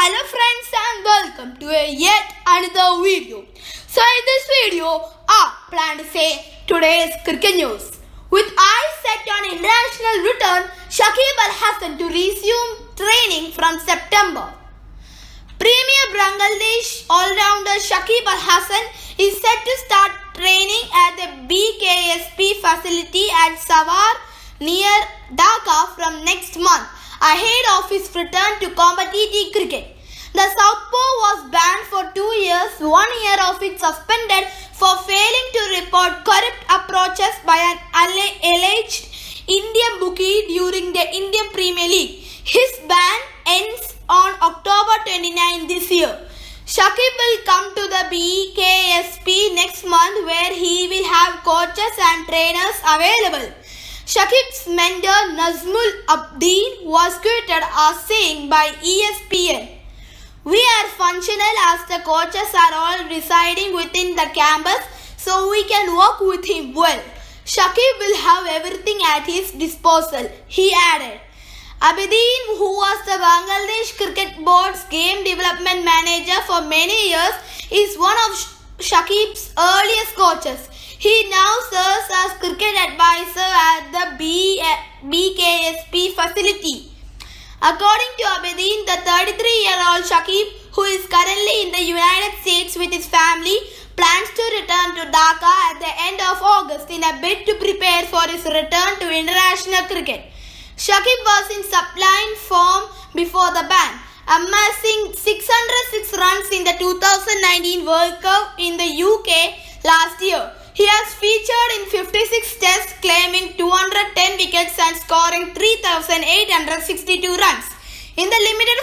Hello friends and welcome to yet another video. So in this video, I plan to say today's cricket news. With eyes set on international return, Shakib Al Hasan to resume training from September. Premier Bangladesh all-rounder Shakib Al Hasan is set to start training at the BKSP facility at Sawar near Dhaka from next month, ahead of his return to competitive cricket. The Southpaw was banned for 2 years, 1 year of it suspended for failing to report corrupt approaches by an alleged Indian bookie during the Indian Premier League. His ban ends on October 29 this year. Shakib will come to the BKSP next month, where he will have coaches and trainers available. Shakib's mentor Nazmul Abdeen was quoted as saying by ESPN, "We are functional as the coaches are all residing within the campus, so we can work with him well. Shakib will have everything at his disposal," he added. Abdeen, who was the Bangladesh Cricket Board's game development manager for many years, is one of Shakib's earliest coaches. He now serves as cricket advisor at the BKSP facility. According to Abedin, the 33-year-old Shakib, who is currently in the United States with his family, plans to return to Dhaka at the end of August in a bid to prepare for his return to international cricket. Shakib was in sublime form before the ban, amassing 606 runs in the 2019 World Cup in the UK last year. He has featured in 56 tests, claiming 210 wickets and scoring 3,862 runs. In the limited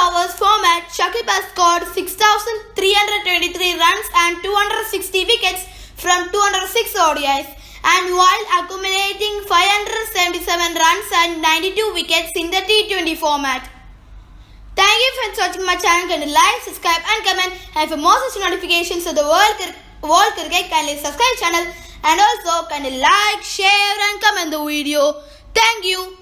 overs format, Shakib has scored 6,323 runs and 260 wickets from 206 ODIs, and while accumulating 577 runs and 92 wickets in the T20 format. Thank you for watching my channel. Kindly like, subscribe and comment, and for more such notifications of the world cricket, kindly subscribe channel, and also kindly like, share and comment the video. Thank you.